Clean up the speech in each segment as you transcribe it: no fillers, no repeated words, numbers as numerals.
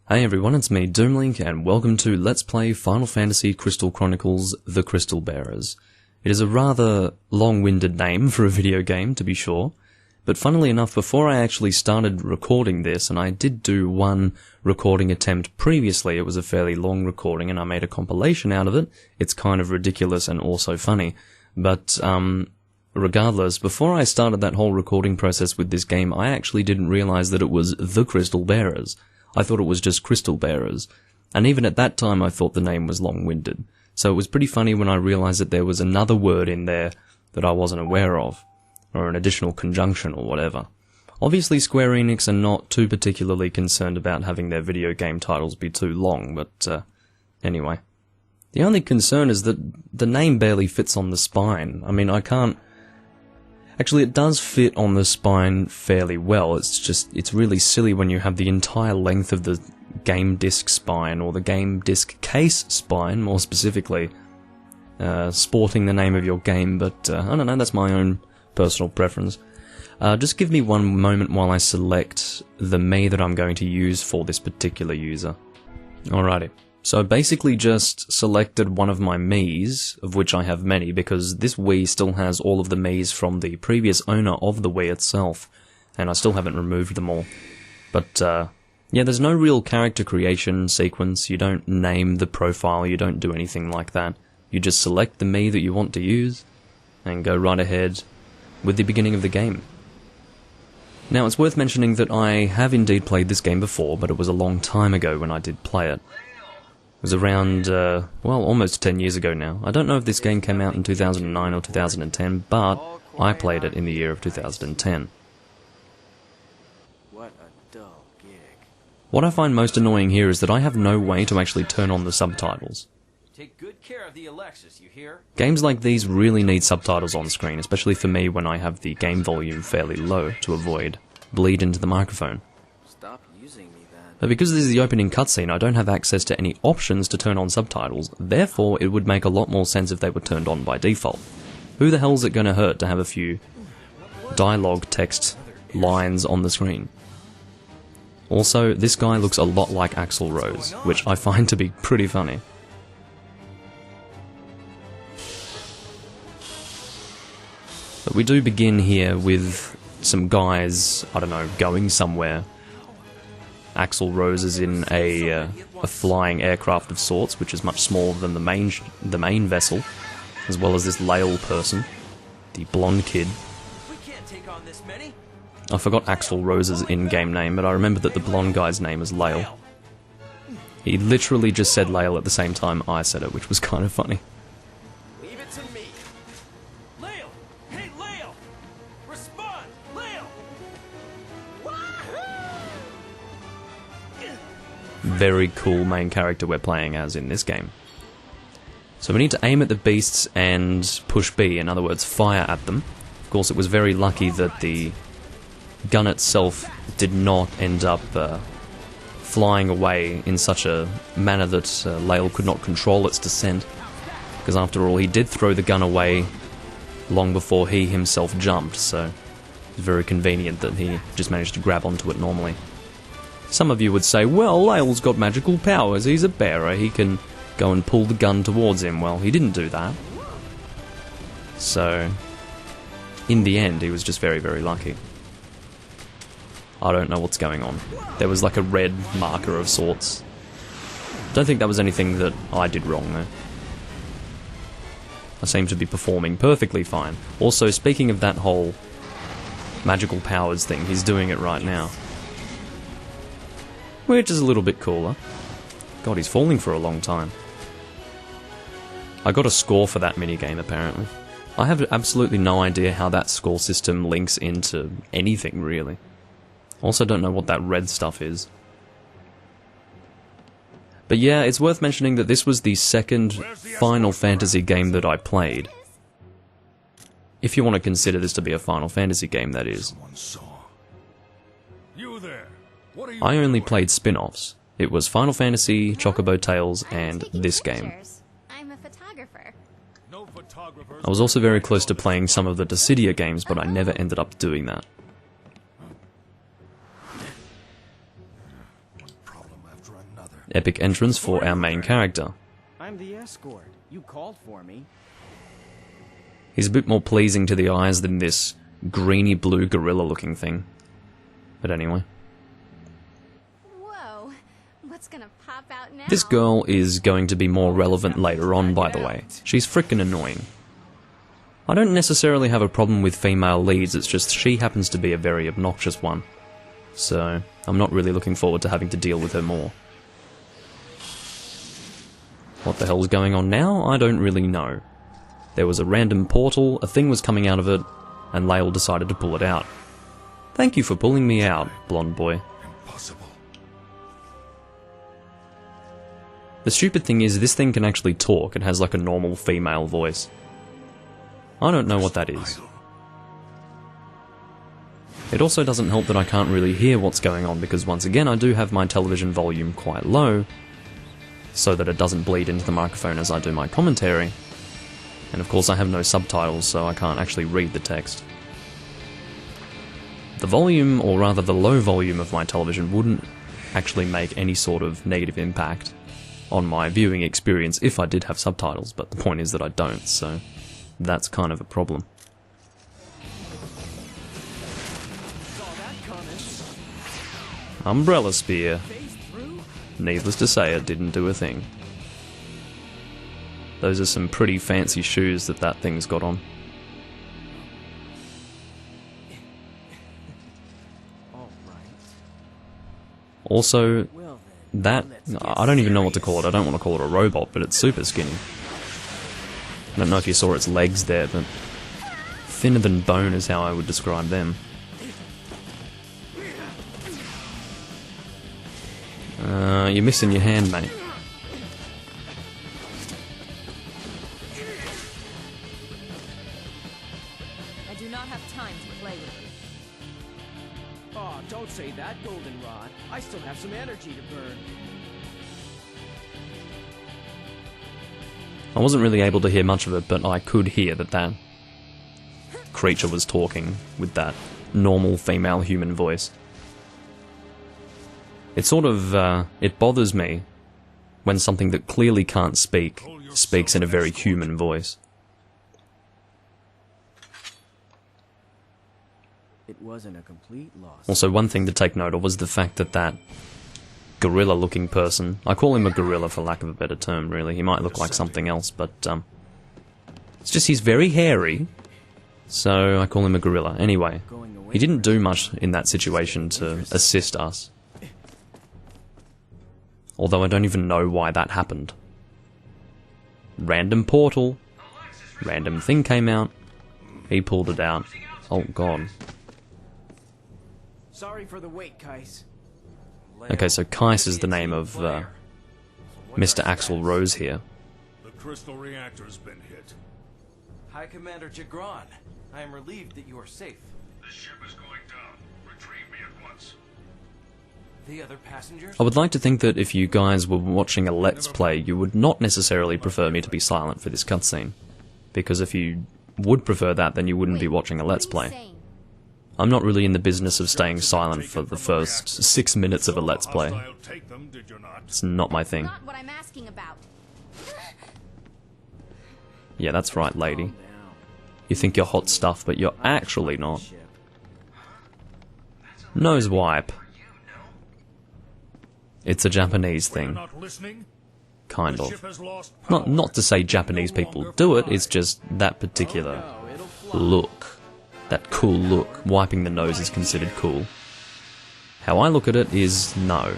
Hey everyone, it's me, Doomlink, and welcome to Let's Play Final Fantasy Crystal Chronicles The Crystal Bearers. It is a rather long-winded name for a video game, to be sure, but funnily enough, before I actually started recording this, and I did do one recording attempt previously, it was a fairly long recording and I made a compilation out of it. It's kind of ridiculous and also funny, but regardless, before I started that whole recording process with this game, I actually didn't realize that it was The Crystal Bearers. I thought it was just Crystal Bearers, and even at that time I thought the name was long-winded, so it was pretty funny when I realized that there was another word in there that I wasn't aware of, or an additional conjunction or whatever. Obviously Square Enix are not too particularly concerned about having their video game titles be too long, but anyway. The only concern is that the name barely fits on the spine. I mean, I can't... Actually, it does fit on the spine fairly well. It's really silly when you have the entire length of the game disc spine, or the game disc case spine, more specifically, sporting the name of your game, but I don't know, that's my own personal preference. Just give me one moment while I select the Mii that I'm going to use for this particular user. Alrighty. So I basically just selected one of my Miis, of which I have many, because this Wii still has all of the Miis from the previous owner of the Wii itself, and I still haven't removed them all. But, yeah, there's no real character creation sequence, you don't name the profile, you don't do anything like that. You just select the Mii that you want to use, and go right ahead with the beginning of the game. Now, it's worth mentioning that I have indeed played this game before, but it was a long time ago when I did play it. It was around, well, almost 10 years ago now. I don't know if this game came out in 2009 or 2010, but I played it in the year of 2010. What a dull gig. What I find most annoying here is that I have no way to actually turn on the subtitles. Take good care of the Alexis, you hear? Games like these really need subtitles on screen, especially for me when I have the game volume fairly low to avoid bleed into the microphone. Stop using me then. But because this is the opening cutscene, I don't have access to any options to turn on subtitles, therefore it would make a lot more sense if they were turned on by default. Who the hell's it gonna hurt to have a few dialogue text lines on the screen? Also, this guy looks a lot like Axl Rose, which I find to be pretty funny. But we do begin here with some guys, I don't know, going somewhere. Axl Rose is in a flying aircraft of sorts, which is much smaller than the main vessel, as well as this Lael person, the blonde kid. We can't take on this many. I forgot Axl Rose's in-game name, but I remember that the blonde guy's name is Lael. He literally just said Lael at the same time I said it, which was kind of funny. Leave it to me. Lael! Hey, Lael! Respond! Lael! Very cool main character we're playing as in this game. So we need to aim at the beasts and push B, in other words, fire at them. Of course, it was very lucky that the gun itself did not end up flying away in such a manner that Lael could not control its descent, because after all, he did throw the gun away long before he himself jumped, so it's very convenient that he just managed to grab onto it normally. Some of you would say, well, Lael's got magical powers, he's a bearer, he can go and pull the gun towards him. Well, he didn't do that. So, in the end, he was just very, very lucky. I don't know what's going on. There was like a red marker of sorts. Don't think that was anything that I did wrong, though. I seem to be performing perfectly fine. Also, speaking of that whole magical powers thing, he's doing it right now. Which is a little bit cooler. God, he's falling for a long time. I got a score for that minigame, apparently. I have absolutely no idea how that score system links into anything, really. Also don't know what that red stuff is. But yeah, it's worth mentioning that this was the second Final Fantasy game that I played. If you want to consider this to be a Final Fantasy game, that is. I only played spin-offs. It was Final Fantasy, Chocobo Tales, and this game. I'm a photographer. I was also very close to playing some of the Dissidia games, but I never ended up doing that. epic entrance for our main character. I'm the escort. You called for me. He's a bit more pleasing to the eyes than this greeny blue gorilla looking thing. But anyway. Whoa, what's gonna pop out now? This girl is going to be more relevant later on, by the way. She's frickin' annoying. I don't necessarily have a problem with female leads, it's just she happens to be a very obnoxious one. So, I'm not really looking forward to having to deal with her more. What the hell's going on now? I don't really know. There was a random portal, a thing was coming out of it, and Lael decided to pull it out. Thank you for pulling me out, blonde boy. Impossible. The stupid thing is, this thing can actually talk. It has like a normal female voice. I don't know what that is. It also doesn't help that I can't really hear what's going on, because once again I do have my television volume quite low, so that it doesn't bleed into the microphone as I do my commentary. And of course I have no subtitles, so I can't actually read the text. The volume, or rather the low volume of my television, wouldn't actually make any sort of negative impact on my viewing experience if I did have subtitles, but the point is that I don't, so that's kind of a problem. Umbrella Spear. Needless to say, it didn't do a thing. Those are some pretty fancy shoes that thing's got on. Also, that, I don't even know what to call it. I don't want to call it a robot, but it's super skinny. I don't know if you saw its legs there, but thinner than bone is how I would describe them. You're missing your hand, mate. I do not have time to play with you. Oh, don't say that, Goldenrod. I still have some energy to burn. I wasn't really able to hear much of it, but I could hear that creature was talking with that normal female human voice. It sort of, it bothers me when something that clearly can't speak speaks in a very human voice. It wasn't a complete loss. Also, one thing to take note of was the fact that gorilla-looking person, I call him a gorilla for lack of a better term, really. He might look like something else, but it's just he's very hairy, so I call him a gorilla. Anyway, he didn't do much in that situation to assist us. Although I don't even know why that happened. Random portal. Random thing came out. He pulled it out. Oh god. Sorry for the wait, Kais. Okay, so Kais is the name of Mr. Axl Rose here. The crystal reactor's been hit. High Commander Jagron, I am relieved that you are safe. The ship is going down. Retrieve me at once. The other passengers? I would like to think that if you guys were watching a Let's Play, you would not necessarily prefer me to be silent for this cutscene. Because if you would prefer that, then you wouldn't be watching a Let's Play. I'm not really in the business of staying silent for the first 6 minutes of a Let's Play. It's not my thing. Not what I'm asking about. Yeah, that's right, lady. You think you're hot stuff, but you're actually not. Nose wipe. It's a Japanese thing. Kind of. Not to say Japanese people do it, it's just that particular look. That cool look. Wiping the nose is considered cool. How I look at it is no.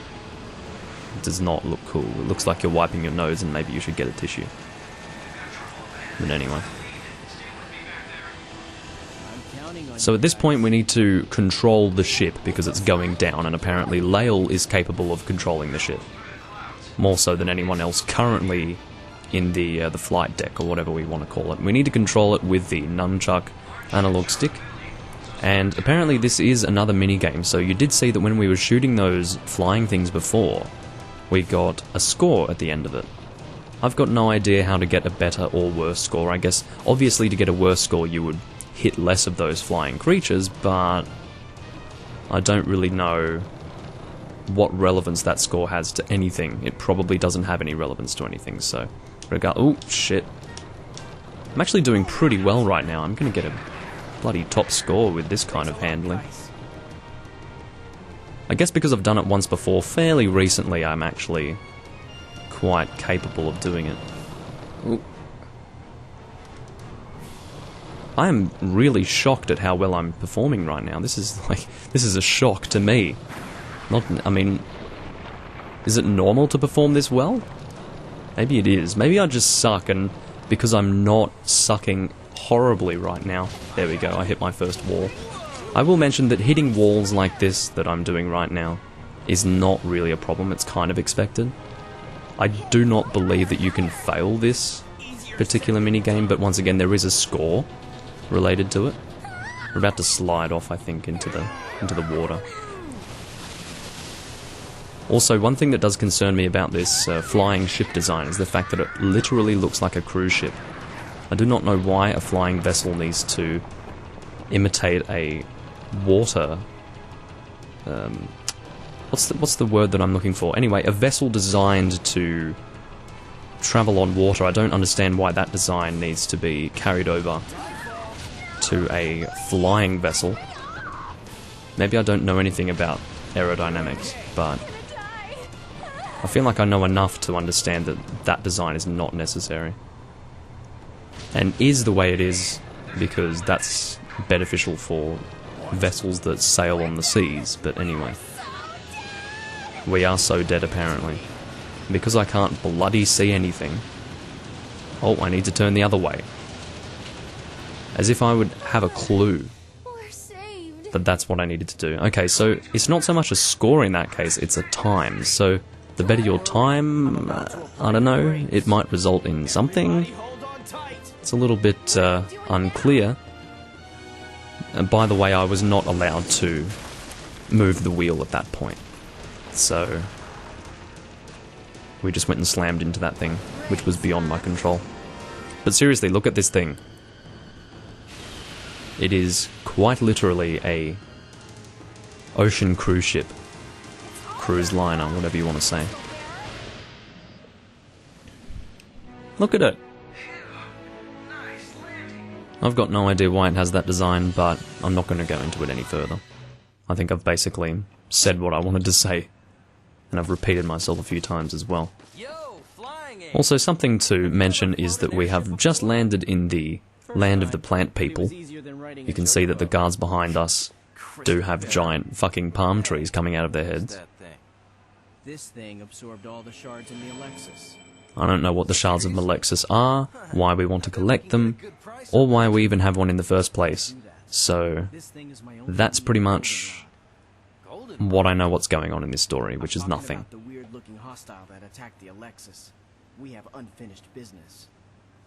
It does not look cool. It looks like you're wiping your nose and maybe you should get a tissue. But anyway. So at this point we need to control the ship because it's going down, and apparently Lael is capable of controlling the ship. More so than anyone else currently in the flight deck, or whatever we want to call it. We need to control it with the nunchuck analog stick, and apparently this is another minigame. So you did see that when we were shooting those flying things before, we got a score at the end of it. I've got no idea how to get a better or worse score. I guess obviously to get a worse score you would hit less of those flying creatures, but I don't really know what relevance that score has to anything. It probably doesn't have any relevance to anything, so... Oh, shit. I'm actually doing pretty well right now. I'm gonna get a bloody top score with this kind of handling. I guess because I've done it once before, fairly recently, I'm actually quite capable of doing it. Ooh. I am really shocked at how well I'm performing right now. This is a shock to me. I mean, is it normal to perform this well? Maybe it is. Maybe I just suck, and because I'm not sucking horribly right now. There we go, I hit my first wall. I will mention that hitting walls like this that I'm doing right now is not really a problem. It's kind of expected. I do not believe that you can fail this particular minigame, but once again, there is a score related to it. We're about to slide off, I think, into the water. Also, one thing that does concern me about this flying ship design is the fact that it literally looks like a cruise ship. I do not know why a flying vessel needs to imitate a water... what's the word that I'm looking for? Anyway, a vessel designed to travel on water. I don't understand why that design needs to be carried over to a flying vessel. Maybe I don't know anything about aerodynamics, but I feel like I know enough to understand that that design is not necessary. And is the way it is because that's beneficial for vessels that sail on the seas, but anyway. We are so dead apparently. Because I can't bloody see anything. Oh, I need to turn the other way. As if I would have a clue. We're saved. But that's what I needed to do. Okay, so it's not so much a score in that case, it's a time. So the better your time, I don't know, it might result in something. It's a little bit unclear. And by the way, I was not allowed to move the wheel at that point. So we just went and slammed into that thing, which was beyond my control. But seriously, look at this thing. It is quite literally a ocean cruise ship. Cruise liner, whatever you want to say. Look at it. I've got no idea why it has that design, but I'm not going to go into it any further. I think I've basically said what I wanted to say, and I've repeated myself a few times as well. Also, something to mention is that we have just landed in the land of the plant people. You can see that the guards behind us do have giant fucking palm trees coming out of their heads. This thing absorbed all the shards in the Alexis. I don't know what the shards of Malexis are, why we want to collect them, or why we even have one in the first place. So, that's pretty much what I know what's going on in this story, which is nothing. The weird-looking hostile that attacked the Alexis. We have unfinished business.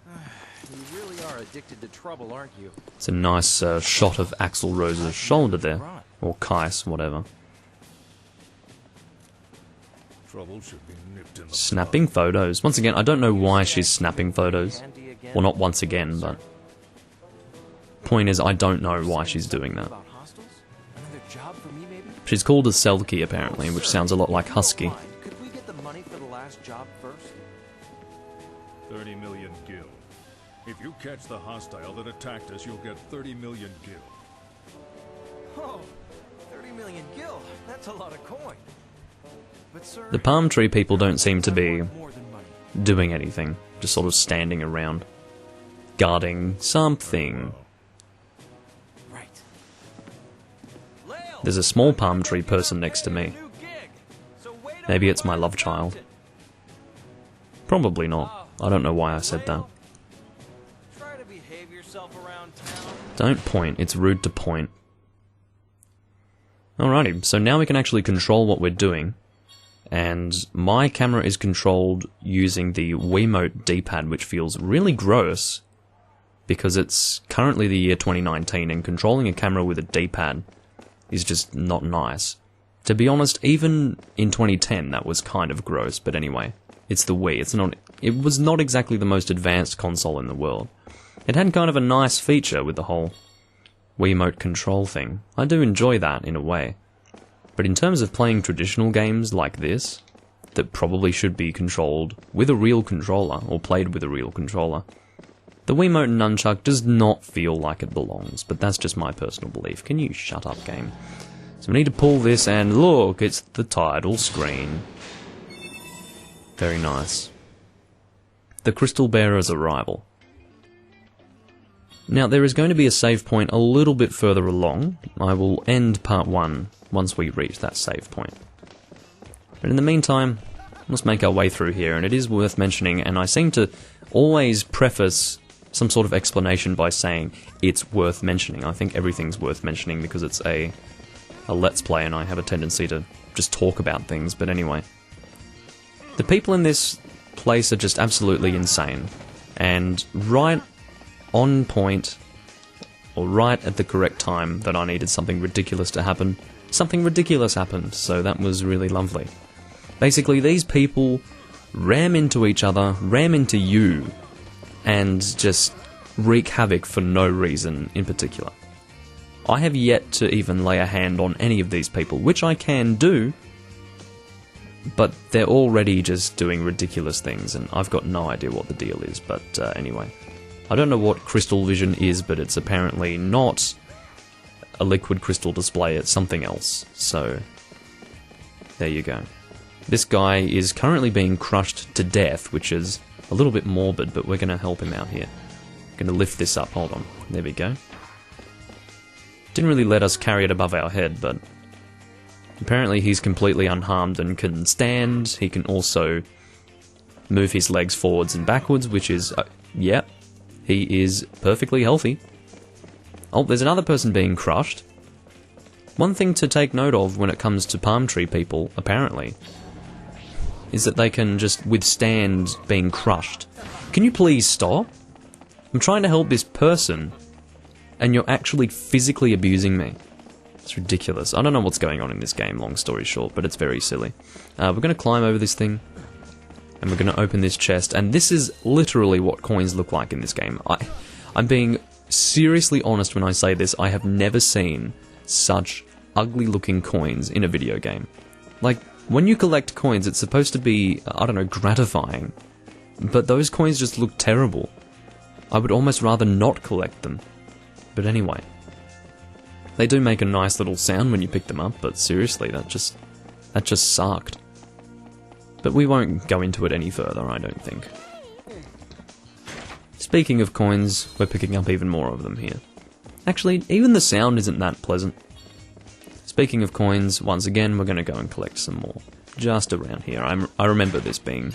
You really are addicted to trouble, aren't you? It's a nice shot of Axl Rose's shoulder there, or Kais, whatever. Trouble should be nipped in the Snapping photos. Once again, I don't know why she's snapping photos. Well, not once again, but... Point is, I don't know why she's doing that. About hostels? Another job for me, maybe? She's called a Selkie, apparently, which sounds a lot like Husky. Could we get the money for the last job first? 30 million gil. If you catch the hostile that attacked us, you'll get 30 million gil. Oh, 30 million gil. That's a lot of coin. But sir, The palm tree people don't seem to be more than money. doing anything, just sort of standing around, guarding something. Right. There's a small palm tree person next to me. Maybe it's my love child. Probably not. I don't know why I said that. Try to behave yourself around town. Don't point, it's rude to point. Alrighty, so now we can actually control what we're doing. And my camera is controlled using the Wiimote D-pad, which feels really gross, because it's currently the year 2019, and controlling a camera with a D-pad is just not nice. To be honest, even in 2010 that was kind of gross, but anyway, it's the Wii. It was not exactly the most advanced console in the world. It had kind of a nice feature with the whole Wiimote control thing. I do enjoy that in a way. But in terms of playing traditional games like this, that probably should be controlled with a real controller, or played with a real controller, the Wiimote and Nunchuck does not feel like it belongs, but that's just my personal belief. Can you shut up, game? So we need to pull this, and look, it's the title screen. Very nice. The Crystal Bearer's Arrival. Now, there is going to be a save point a little bit further along. I will end part 1 once we reach that save point. But in the meantime, let's make our way through here, and it is worth mentioning, and I seem to always preface some sort of explanation by saying it's worth mentioning. I think everything's worth mentioning because it's a Let's Play, and I have a tendency to just talk about things, but anyway. The people in this place are just absolutely insane, and right on point, or right at the correct time that I needed something ridiculous to happen, something ridiculous happened, so that was really lovely. Basically, these people ram into each other, ram into you, and just wreak havoc for no reason in particular. I have yet to even lay a hand on any of these people, which I can do, but they're already just doing ridiculous things, and I've got no idea what the deal is, but anyway. I don't know what crystal vision is, but it's apparently not a liquid crystal display, it's something else, so there you go. This guy is currently being crushed to death, which is a little bit morbid, but we're going to help him out here. Going to lift this up, hold on, there we go. Didn't really let us carry it above our head, but apparently he's completely unharmed and can stand. He can also move his legs forwards and backwards, which is, yeah, he is perfectly healthy. Oh, there's another person being crushed. One thing to take note of when it comes to palm tree people, apparently, is that they can just withstand being crushed. Can you please stop? I'm trying to help this person, and you're actually physically abusing me. It's ridiculous. I don't know what's going on in this game, long story short, but it's very silly. We're going to climb over this thing, and we're going to open this chest, and this is literally what coins look like in this game. I'm being seriously honest when I say this. I have never seen such ugly-looking coins in a video game. Like, when you collect coins, it's supposed to be, I don't know, gratifying, but those coins just look terrible. I would almost rather not collect them. But anyway, they do make a nice little sound when you pick them up, but seriously, that just sucked. But we won't go into it any further, I don't think. Speaking of coins, we're picking up even more of them here. Actually, even the sound isn't that pleasant. Speaking of coins, once again, we're going to go and collect some more. Just around here. I remember this being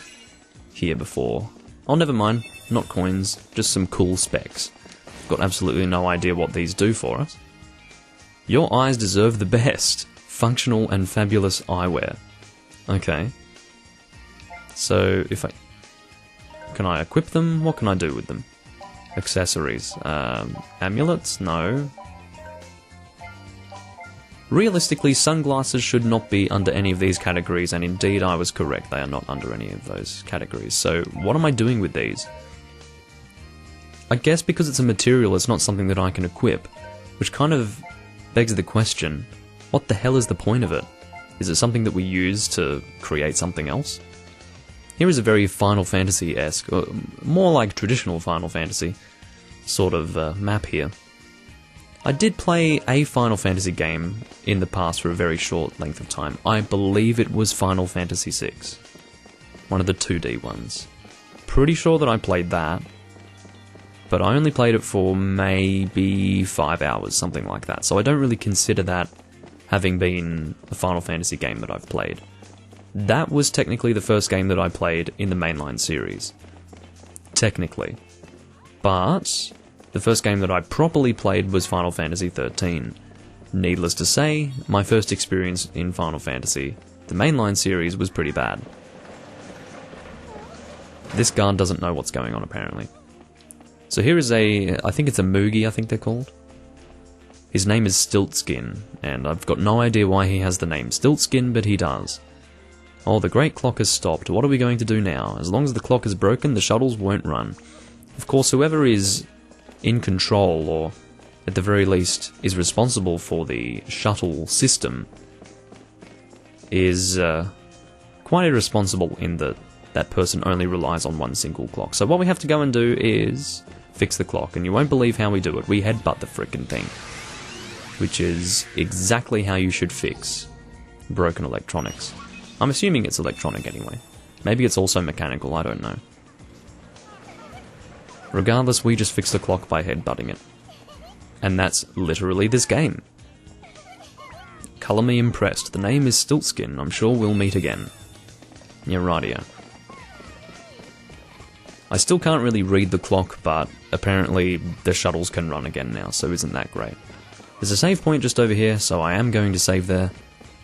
here before. Oh, never mind. Not coins, just some cool specs. Got absolutely no idea what these do for us. Your eyes deserve the best. Functional and fabulous eyewear. Okay. So, can I equip them? What can I do with them? Accessories. Amulets? No. Realistically, sunglasses should not be under any of these categories, and indeed I was correct, they are not under any of those categories. So, what am I doing with these? I guess because it's a material, it's not something that I can equip, which kind of begs the question, what the hell is the point of it? Is it something that we use to create something else? Here is a very Final Fantasy-esque, or more like traditional Final Fantasy, sort of map here. I did play a Final Fantasy game in the past for a very short length of time. I believe it was Final Fantasy VI. One of the 2D ones. Pretty sure that I played that, but I only played it for maybe 5 hours, something like that. So I don't really consider that having been a Final Fantasy game that I've played. That was technically the first game that I played in the mainline series. Technically. But the first game that I properly played was Final Fantasy XIII. Needless to say, my first experience in Final Fantasy, the mainline series, was pretty bad. This guard doesn't know what's going on, apparently. So here is I think it's a Moogie, I think they're called. His name is Stiltskin, and I've got no idea why he has the name Stiltskin, but he does. Oh, the great clock has stopped. What are we going to do now? As long as the clock is broken, the shuttles won't run. Of course, whoever is in control, or at the very least is responsible for the shuttle system, is quite irresponsible in that that person only relies on one single clock. So what we have to go and do is fix the clock, and you won't believe how we do it. We headbutt the frickin' thing, which is exactly how you should fix broken electronics. I'm assuming it's electronic anyway. Maybe it's also mechanical, I don't know. Regardless, we just fix the clock by headbutting it. And that's literally this game. Colour me impressed. The name is Stiltskin. I'm sure we'll meet again. Yeah, rightio. I still can't really read the clock, but apparently the shuttles can run again now, so isn't that great? There's a save point just over here, so I am going to save there.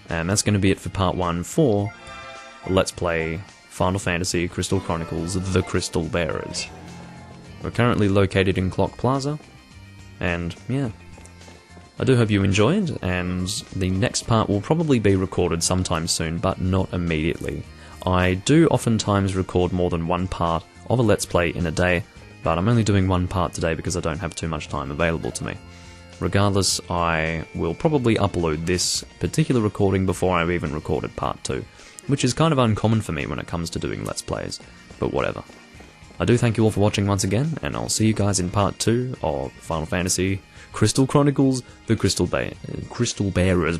And that's going to be it for part 1 for Let's Play Final Fantasy Crystal Chronicles The Crystal Bearers. We're currently located in Clock Plaza, and yeah. I do hope you enjoyed, and the next part will probably be recorded sometime soon, but not immediately. I do oftentimes record more than one part of a Let's Play in a day, but I'm only doing one part today because I don't have too much time available to me. Regardless, I will probably upload this particular recording before I've even recorded part 2, which is kind of uncommon for me when it comes to doing Let's Plays, but whatever. I do thank you all for watching once again, and I'll see you guys in part 2 of Final Fantasy Crystal Chronicles, The Crystal Bearers.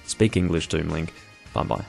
Speak English, Doom Link. Bye bye.